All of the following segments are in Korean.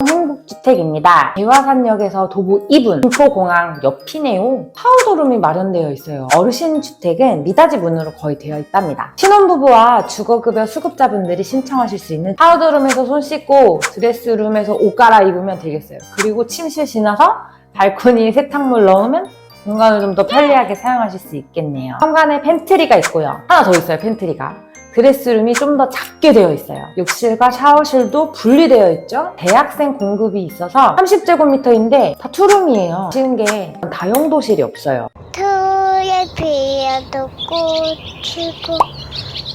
행복주택입니다. 대화산역에서 도보 2분, 김포공항 옆이네요. 파우더룸이 마련되어 있어요. 어르신 주택은 미닫이 문으로 거의 되어 있답니다. 신혼부부와 주거급여 수급자분들이 신청하실 수 있는 파우더룸에서 손 씻고 드레스룸에서 옷 갈아입으면 되겠어요. 그리고 침실 지나서 발코니에 세탁물 넣으면 공간을 좀 더 편리하게 사용하실 수 있겠네요. 현관에 팬트리가 있고요. 하나 더 있어요, 팬트리가. 드레스룸이 좀 더 작게 되어 있어요. 욕실과 샤워실도 분리되어 있죠. 대학생 공급이 있어서 30제곱미터인데 다 투룸이에요. 아쉬운 게 다용도실이 없어요. 토에 피어도 꽃이고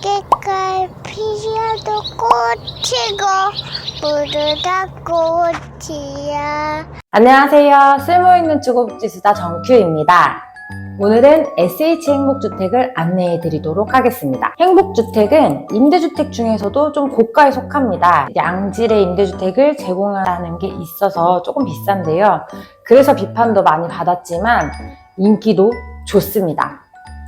깨깔 피어도 꽃이고 모두 다 꽃이야. 안녕하세요. 쓸모있는 주거복지수다 정큐입니다. 오늘은 SH 행복주택을 안내해 드리도록 하겠습니다. 행복주택은 임대주택 중에서도 좀 고가에 속합니다. 양질의 임대주택을 제공하는 게 있어서 조금 비싼데요. 그래서 비판도 많이 받았지만 인기도 좋습니다.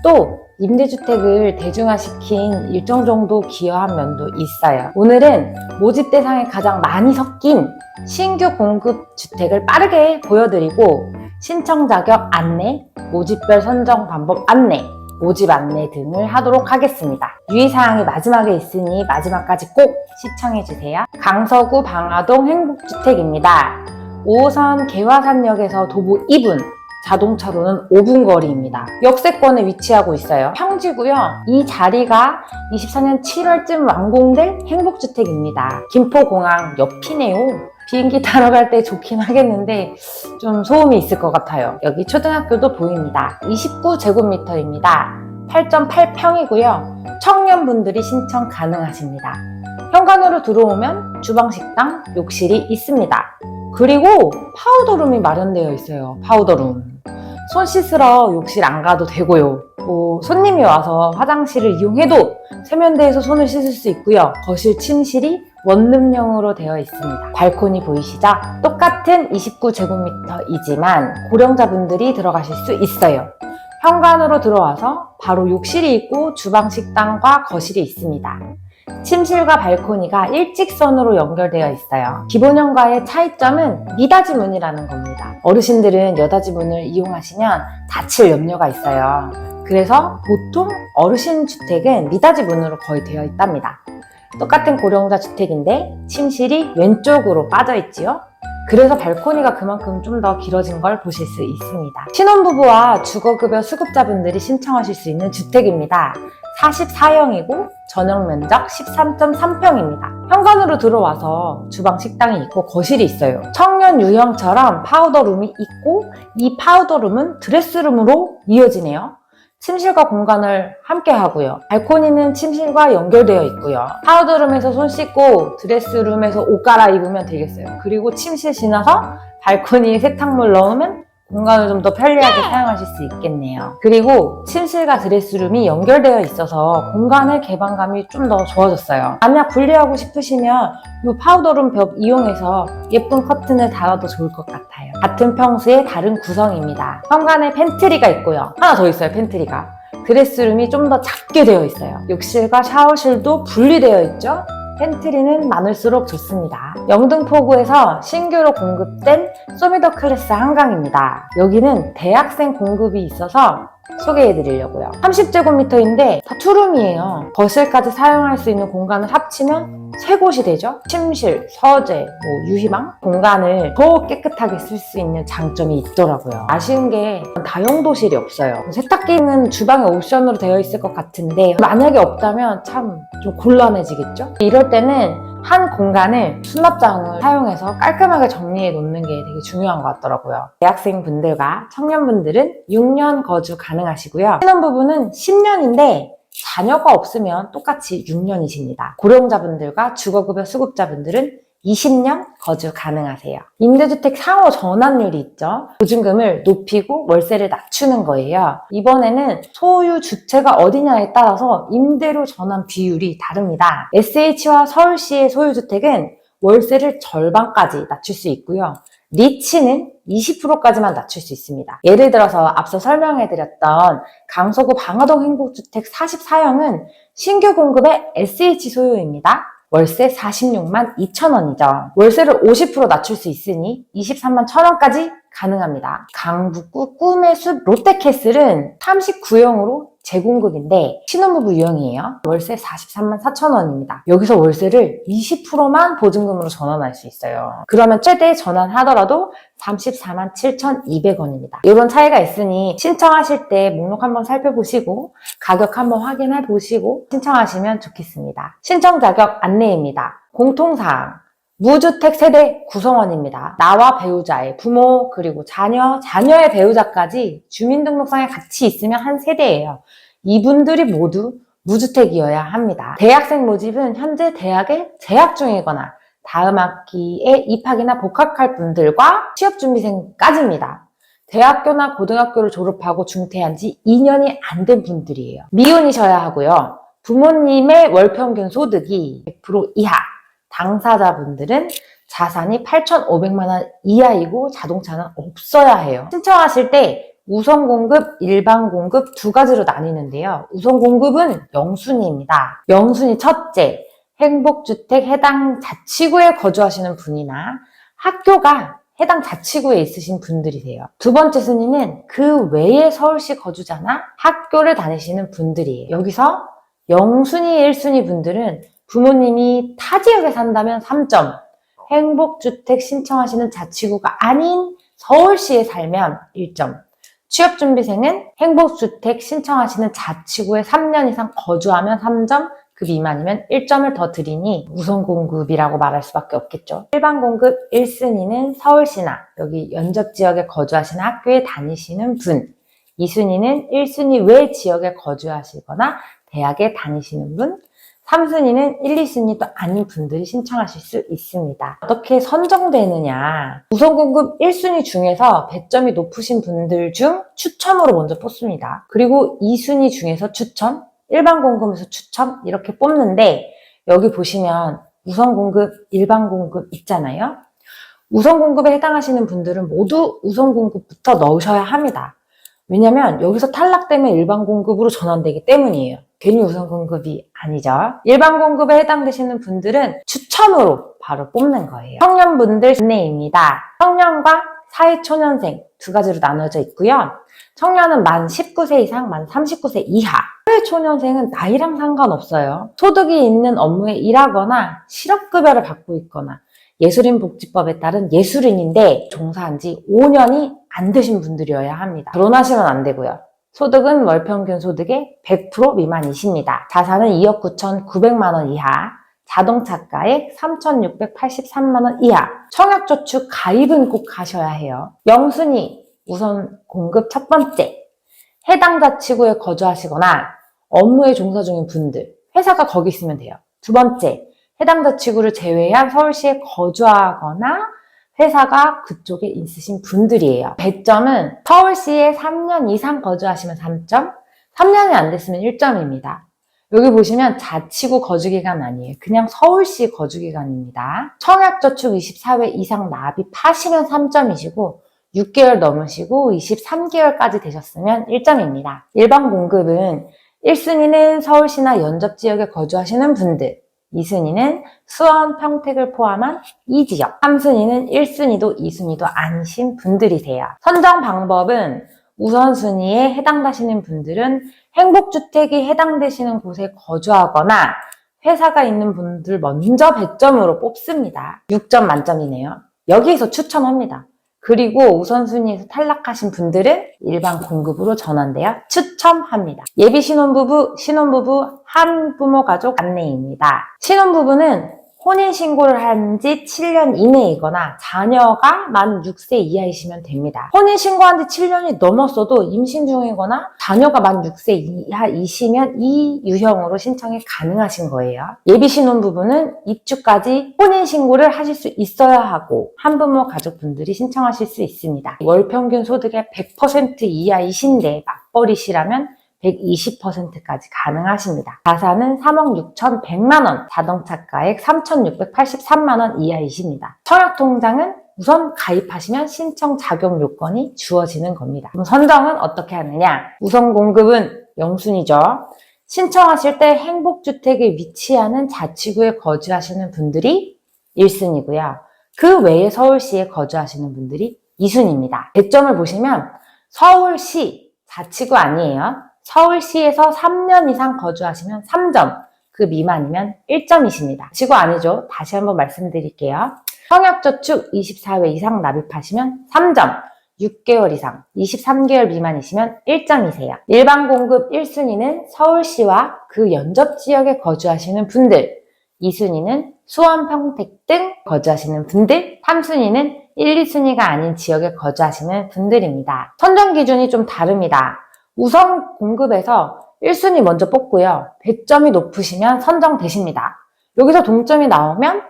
또 임대주택을 대중화시킨 일정 정도 기여한 면도 있어요. 오늘은 모집 대상에 가장 많이 섞인 신규 공급 주택을 빠르게 보여드리고 신청 자격 안내, 모집별 선정 방법 안내, 모집 안내 등을 하도록 하겠습니다. 유의사항이 마지막에 있으니 마지막까지 꼭 시청해주세요. 강서구 방화동 행복주택입니다. 5호선 개화산역에서 도보 2분, 자동차로는 5분 거리입니다. 역세권에 위치하고 있어요. 평지고요. 이 자리가 24년 7월쯤 완공될 행복주택입니다. 김포공항 옆이네요. 비행기 타러 갈 때 좋긴 하겠는데 좀 소음이 있을 것 같아요. 여기 초등학교도 보입니다. 29제곱미터입니다. 8.8평이고요. 청년분들이 신청 가능하십니다. 현관으로 들어오면 주방, 식당, 욕실이 있습니다. 그리고 파우더룸이 마련되어 있어요. 파우더룸. 손 씻으러 욕실 안 가도 되고요. 손님이 와서 화장실을 이용해도 세면대에서 손을 씻을 수 있고요. 거실, 침실이 원룸형으로 되어 있습니다. 발코니 보이시죠? 똑같은 29제곱미터이지만 고령자분들이 들어가실 수 있어요. 현관으로 들어와서 바로 욕실이 있고 주방, 식당과 거실이 있습니다. 침실과 발코니가 일직선으로 연결되어 있어요. 기본형과의 차이점은 미닫이 문이라는 겁니다. 어르신들은 여닫이 문을 이용하시면 다칠 염려가 있어요. 그래서 보통 어르신 주택은 미닫이 문으로 거의 되어 있답니다. 똑같은 고령자 주택인데 침실이 왼쪽으로 빠져 있지요. 그래서 발코니가 그만큼 좀 더 길어진 걸 보실 수 있습니다. 신혼부부와 주거급여 수급자분들이 신청하실 수 있는 주택입니다. 44형이고 전용 면적 13.3평입니다. 현관으로 들어와서 주방, 식당이 있고 거실이 있어요. 청년 유형처럼 파우더룸이 있고 이 파우더룸은 드레스룸으로 이어지네요. 침실과 공간을 함께 하고요. 발코니는 침실과 연결되어 있고요. 파우더룸에서 손 씻고 드레스룸에서 옷 갈아입으면 되겠어요. 그리고 침실 지나서 발코니에 세탁물 넣으면 공간을 좀 더 편리하게 사용하실 수 있겠네요. 그리고 침실과 드레스룸이 연결되어 있어서 공간의 개방감이 좀 더 좋아졌어요. 만약 분리하고 싶으시면 이 파우더룸 벽 이용해서 예쁜 커튼을 달아도 좋을 것 같아요. 같은 평수의 다른 구성입니다. 현관에 팬트리가 있고요. 하나 더 있어요, 팬트리가. 드레스룸이 좀 더 작게 되어 있어요. 욕실과 샤워실도 분리되어 있죠. 팬트리는 많을수록 좋습니다. 영등포구에서 신규로 공급된 소미더 클래스 한강입니다. 여기는 대학생 공급이 있어서 소개해드리려고요. 30제곱미터인데 다 투룸이에요. 거실까지 사용할 수 있는 공간을 합치면 3곳이 되죠. 침실, 서재, 유희방 공간을 더 깨끗하게 쓸 수 있는 장점이 있더라고요. 아쉬운 게 다용도실이 없어요. 세탁기는 주방에 옵션으로 되어 있을 것 같은데 만약에 없다면 참 좀 곤란해지겠죠? 이럴 때는 한 공간을 수납장을 사용해서 깔끔하게 정리해 놓는 게 되게 중요한 것 같더라고요. 대학생분들과 청년분들은 6년 거주 가능하시고요. 신혼부부는 10년인데 자녀가 없으면 똑같이 6년이십니다. 고령자분들과 주거급여 수급자분들은 20년 거주 가능하세요. 임대주택 상호 전환율이 있죠. 보증금을 높이고 월세를 낮추는 거예요. 이번에는 소유 주체가 어디냐에 따라서 임대료 전환 비율이 다릅니다. SH와 서울시의 소유주택은 월세를 절반까지 낮출 수 있고요. 리치는 20%까지만 낮출 수 있습니다. 예를 들어서 앞서 설명해드렸던 강서구 방화동 행복주택 44형은 신규 공급의 SH 소유입니다. 월세 46만 2천 원이죠. 월세를 50% 낮출 수 있으니 23만 1천 원까지 가능합니다. 강북구 꿈의 숲 롯데캐슬은 39형으로 재공급인데 신혼부부 유형이에요. 월세 43만 4천 원입니다. 여기서 월세를 20%만 보증금으로 전환할 수 있어요. 그러면 최대 전환하더라도 34만 7,200원입니다. 이런 차이가 있으니 신청하실 때 목록 한번 살펴보시고 가격 한번 확인해 보시고 신청하시면 좋겠습니다. 신청 자격 안내입니다. 공통사항 무주택 세대 구성원입니다. 나와 배우자의 부모 그리고 자녀, 자녀의 배우자까지 주민등록상에 같이 있으면 한 세대예요. 이분들이 모두 무주택이어야 합니다. 대학생 모집은 현재 대학에 재학 중이거나 다음 학기에 입학이나 복학할 분들과 취업준비생까지입니다. 대학교나 고등학교를 졸업하고 중퇴한 지 2년이 안 된 분들이에요. 미혼이셔야 하고요. 부모님의 월평균 소득이 100% 이하, 당사자분들은 자산이 8,500만 원 이하이고 자동차는 없어야 해요. 신청하실 때 우선 공급, 일반 공급 두 가지로 나뉘는데요. 우선 공급은 영순위입니다. 영순위 첫째, 행복주택 해당 자치구에 거주하시는 분이나 학교가 해당 자치구에 있으신 분들이세요. 두 번째 순위는 그 외에 서울시 거주자나 학교를 다니시는 분들이에요. 여기서 영순위 1순위 분들은 부모님이 타 지역에 산다면 3점, 행복주택 신청하시는 자치구가 아닌 서울시에 살면 1점, 취업준비생은 행복주택 신청하시는 자치구에 3년 이상 거주하면 3점, 그 미만이면 1점을 더 드리니 우선 공급이라고 말할 수밖에 없겠죠. 일반 공급 1순위는 서울시나 여기 연접 지역에 거주하시는 학교에 다니시는 분, 2순위는 1순위 외 지역에 거주하시거나 대학에 다니시는 분, 3순위는 1, 2순위도 아닌 분들이 신청하실 수 있습니다. 어떻게 선정되느냐. 우선 공급 1순위 중에서 배점이 높으신 분들 중 추첨으로 먼저 뽑습니다. 그리고 2순위 중에서 추첨, 일반 공급에서 추첨 이렇게 뽑는데 여기 보시면 우선 공급, 일반 공급 있잖아요. 우선 공급에 해당하시는 분들은 모두 우선 공급부터 넣으셔야 합니다. 왜냐면 여기서 탈락되면 일반 공급으로 전환되기 때문이에요. 괜히 우선 공급이 아니죠. 일반 공급에 해당되시는 분들은 추첨으로 바로 뽑는 거예요. 청년분들 안내입니다. 청년과 사회초년생 두 가지로 나눠져 있고요. 청년은 만 19세 이상, 만 39세 이하. 사회초년생은 나이랑 상관없어요. 소득이 있는 업무에 일하거나 실업급여를 받고 있거나 예술인복지법에 따른 예술인인데 종사한 지 5년이 안 되신 분들이어야 합니다. 결혼하시면 안 되고요. 소득은 월평균 소득의 100% 미만이십니다. 자산은 2억 9,900만 원 이하, 자동차가액 3,683만 원 이하, 청약저축 가입은 꼭 하셔야 해요. 영순위 우선 공급 첫 번째, 해당 자치구에 거주하시거나 업무에 종사 중인 분들, 회사가 거기 있으면 돼요. 두 번째, 해당 자치구를 제외한 서울시에 거주하거나 회사가 그쪽에 있으신 분들이에요. 배점은 서울시에 3년 이상 거주하시면 3점, 3년이 안 됐으면 1점입니다. 여기 보시면 자치구 거주기간 아니에요. 그냥 서울시 거주기간입니다. 청약저축 24회 이상 납입하시면 3점이시고 6개월 넘으시고 23개월까지 되셨으면 1점입니다. 일반 공급은 1순위는 서울시나 연접지역에 거주하시는 분들, 2순위는 수원, 평택을 포함한 이 지역, 3순위는 1순위도 2순위도 아니신 분들이세요. 선정 방법은 우선순위에 해당되시는 분들은 행복주택이 해당되시는 곳에 거주하거나 회사가 있는 분들 먼저 배점으로 뽑습니다. 6점 만점이네요. 여기에서 추첨합니다. 그리고 우선순위에서 탈락하신 분들은 일반 공급으로 전환되어 추첨합니다. 예비 신혼부부, 한부모 가족 안내입니다. 신혼부부는 혼인신고를 한 지 7년 이내이거나 자녀가 만 6세 이하이시면 됩니다. 혼인신고한 지 7년이 넘었어도 임신 중이거나 자녀가 만 6세 이하이시면 이 유형으로 신청이 가능하신 거예요. 예비신혼부부는 입주까지 혼인신고를 하실 수 있어야 하고 한부모 가족분들이 신청하실 수 있습니다. 월평균 소득의 100% 이하이신데 맞벌이시라면 120%까지 가능하십니다. 자산은 3억 6,100만 원, 자동차가액 3,683만 원 이하이십니다. 청약통장은 우선 가입하시면 신청 자격 요건이 주어지는 겁니다. 그럼 선정은 어떻게 하느냐? 우선 공급은 영순위죠. 신청하실 때 행복주택에 위치하는 자치구에 거주하시는 분들이 1순위고요. 그 외에 서울시에 거주하시는 분들이 2순위입니다. 배점을 보시면 서울시, 자치구 아니에요. 서울시에서 3년 이상 거주하시면 3점, 그 미만이면 1점이십니다. 자치구 아니죠. 다시 한번 말씀드릴게요. 청약저축 24회 이상 납입하시면 3점, 6개월 이상, 23개월 미만이시면 1점이세요. 일반 공급 1순위는 서울시와 그 연접 지역에 거주하시는 분들, 2순위는 수원, 평택 등 거주하시는 분들, 3순위는 1, 2순위가 아닌 지역에 거주하시는 분들입니다. 선정 기준이 좀 다릅니다. 우선 공급에서 1순위 먼저 뽑고요. 배점이 높으시면 선정되십니다. 여기서 동점이 나오면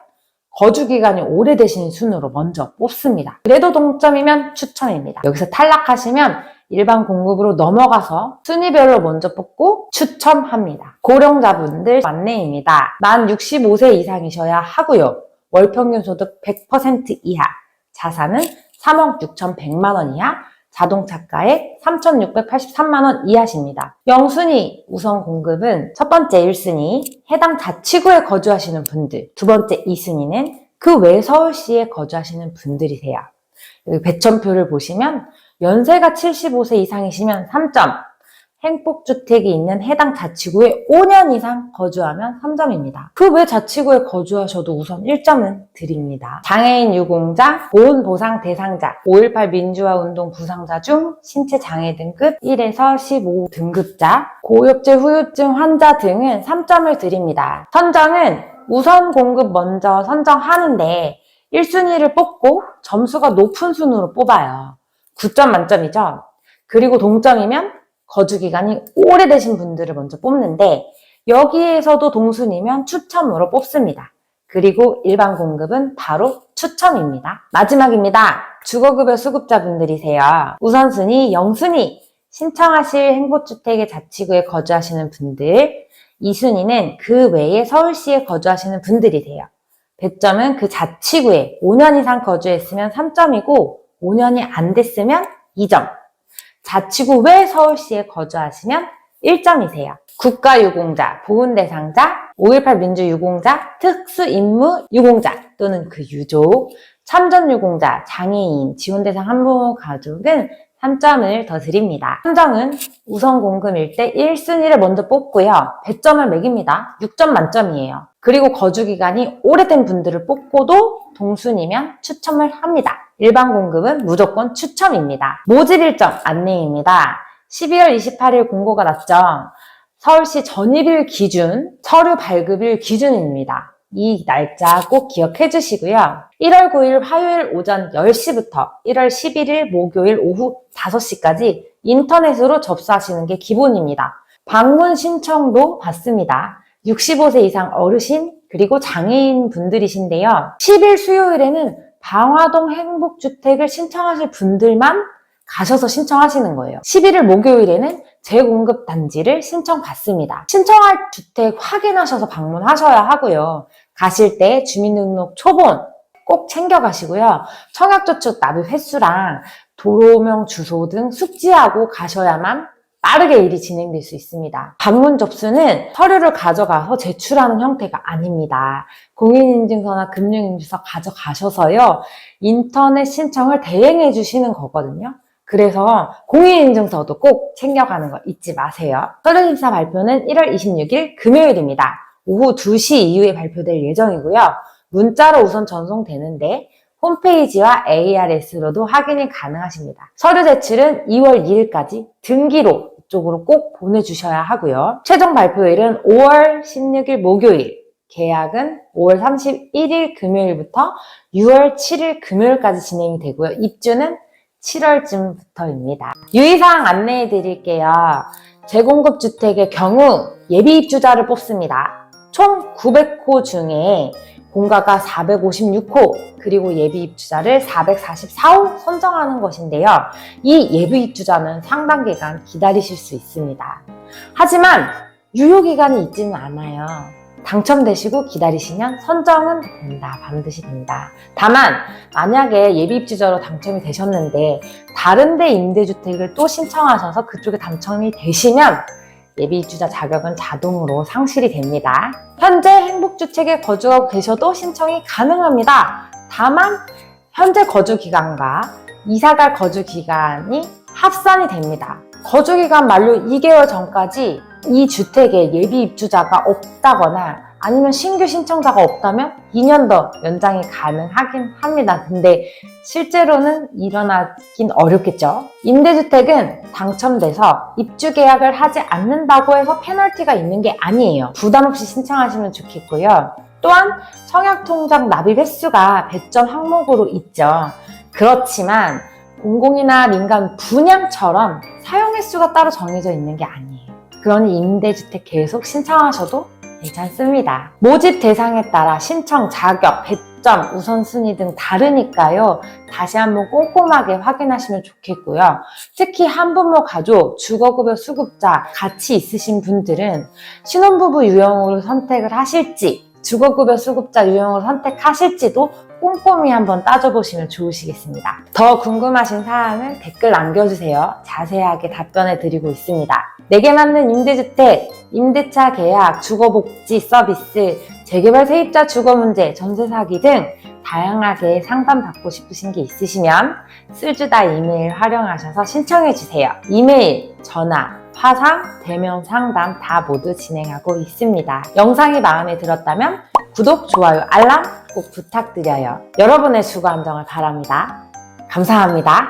거주기간이 오래되신 순으로 먼저 뽑습니다. 그래도 동점이면 추첨입니다. 여기서 탈락하시면 일반 공급으로 넘어가서 순위별로 먼저 뽑고 추첨합니다. 고령자분들 안내입니다. 만 65세 이상이셔야 하고요. 월평균 소득 100% 이하, 자산은 3억 6,100만 원 이하, 자동차가액 3,683만 원 이하십니다. 0순위 우선 공급은 첫 번째 1순위 해당 자치구에 거주하시는 분들, 두 번째 2순위는 그 외 서울시에 거주하시는 분들이세요. 여기 배점표를 보시면 연세가 75세 이상이시면 3점, 행복주택이 있는 해당 자치구에 5년 이상 거주하면 3점입니다. 그 외 자치구에 거주하셔도 우선 1점은 드립니다. 장애인 유공자, 보훈보상 대상자, 5.18 민주화운동 부상자 중 신체장애 등급 1에서 15 등급자, 고엽제 후유증 환자 등은 3점을 드립니다. 선정은 우선 공급 먼저 선정하는데 1순위를 뽑고 점수가 높은 순으로 뽑아요. 9점 만점이죠. 그리고 동점이면 거주기간이 오래되신 분들을 먼저 뽑는데 여기에서도 동순이면 추첨으로 뽑습니다. 그리고 일반 공급은 바로 추첨입니다. 마지막입니다. 주거급여 수급자분들이세요. 우선순위 0순위 신청하실 행복주택의 자치구에 거주하시는 분들, 2순위는 그 외에 서울시에 거주하시는 분들이세요. 배점은 그 자치구에 5년 이상 거주했으면 3점이고 5년이 안 됐으면 2점. 자치구 외 서울시에 거주하시면 1점이세요. 국가유공자, 보훈대상자, 5.18 민주유공자, 특수임무 유공자 또는 그 유족, 참전유공자, 장애인, 지원대상 한부모 가족은 3점을 더 드립니다. 선정은 우선 공급일 때 1순위를 먼저 뽑고요. 배점을 매깁니다. 6점 만점이에요. 그리고 거주기간이 오래된 분들을 뽑고도 동순이면 추첨을 합니다. 일반 공급은 무조건 추첨입니다. 모집 일정 안내입니다. 12월 28일 공고가 났죠. 서울시 전입일 기준, 서류 발급일 기준입니다. 이 날짜 꼭 기억해 주시고요. 1월 9일 화요일 오전 10시부터 1월 11일 목요일 오후 5시까지 인터넷으로 접수하시는 게 기본입니다. 방문 신청도 받습니다. 65세 이상 어르신 그리고 장애인 분들이신데요. 10일 수요일에는 방화동 행복주택을 신청하실 분들만 가셔서 신청하시는 거예요. 11일 목요일에는 재공급 단지를 신청받습니다. 신청할 주택 확인하셔서 방문하셔야 하고요. 가실 때 주민등록 초본 꼭 챙겨가시고요. 청약저축 납입 횟수랑 도로명 주소 등 숙지하고 가셔야만 빠르게 일이 진행될 수 있습니다. 방문 접수는 서류를 가져가서 제출하는 형태가 아닙니다. 공인인증서나 금융인증서 가져가셔서요. 인터넷 신청을 대행해 주시는 거거든요. 그래서 공인인증서도 꼭 챙겨가는 거 잊지 마세요. 서류심사 발표는 1월 26일 금요일입니다. 오후 2시 이후에 발표될 예정이고요. 문자로 우선 전송되는데 홈페이지와 ARS로도 확인이 가능하십니다. 서류 제출은 2월 2일까지 등기로 이쪽으로 꼭 보내주셔야 하고요. 최종 발표일은 5월 16일 목요일, 계약은 5월 31일 금요일부터 6월 7일 금요일까지 진행이 되고요. 입주는 7월쯤부터입니다. 유의사항 안내해 드릴게요. 재공급 주택의 경우 예비 입주자를 뽑습니다. 총 900호 중에 공가가 456호 그리고 예비 입주자를 444호 선정하는 것인데요. 이 예비 입주자는 상당 기간 기다리실 수 있습니다. 하지만 유효기간이 있지는 않아요. 당첨되시고 기다리시면 선정은 된다. 반드시 된다. 다만 만약에 예비 입주자로 당첨이 되셨는데 다른 데 임대주택을 또 신청하셔서 그쪽에 당첨이 되시면 예비 입주자 자격은 자동으로 상실이 됩니다. 현재 행복주택에 거주하고 계셔도 신청이 가능합니다. 다만 현재 거주기간과 이사갈 거주기간이 합산이 됩니다. 거주기간 만료 2개월 전까지 이 주택에 예비 입주자가 없다거나 아니면 신규 신청자가 없다면 2년 더 연장이 가능하긴 합니다. 근데 실제로는 일어나긴 어렵겠죠. 임대주택은 당첨돼서 입주 계약을 하지 않는다고 해서 페널티가 있는 게 아니에요. 부담 없이 신청하시면 좋겠고요. 또한 청약통장 납입 횟수가 배점 항목으로 있죠. 그렇지만 공공이나 민간 분양처럼 사용 횟수가 따로 정해져 있는 게 아니에요. 그러니 임대주택 계속 신청하셔도 괜찮습니다. 모집 대상에 따라 신청 자격, 배점, 우선순위 등 다르니까요. 다시 한번 꼼꼼하게 확인하시면 좋겠고요. 특히 한부모 가족, 주거급여 수급자 같이 있으신 분들은 신혼부부 유형으로 선택을 하실지 주거급여 수급자 유형을 선택하실지도 꼼꼼히 한번 따져보시면 좋으시겠습니다. 더 궁금하신 사항은 댓글 남겨주세요. 자세하게 답변해 드리고 있습니다. 내게 맞는 임대주택, 임대차 계약, 주거복지 서비스, 재개발 세입자 주거 문제, 전세 사기 등 다양하게 상담받고 싶으신 게 있으시면 쓸주다 이메일 활용하셔서 신청해주세요. 이메일, 전화, 화상, 대면 상담 다 모두 진행하고 있습니다. 영상이 마음에 들었다면 구독, 좋아요, 알람 꼭 부탁드려요. 여러분의 주거 안정을 바랍니다. 감사합니다.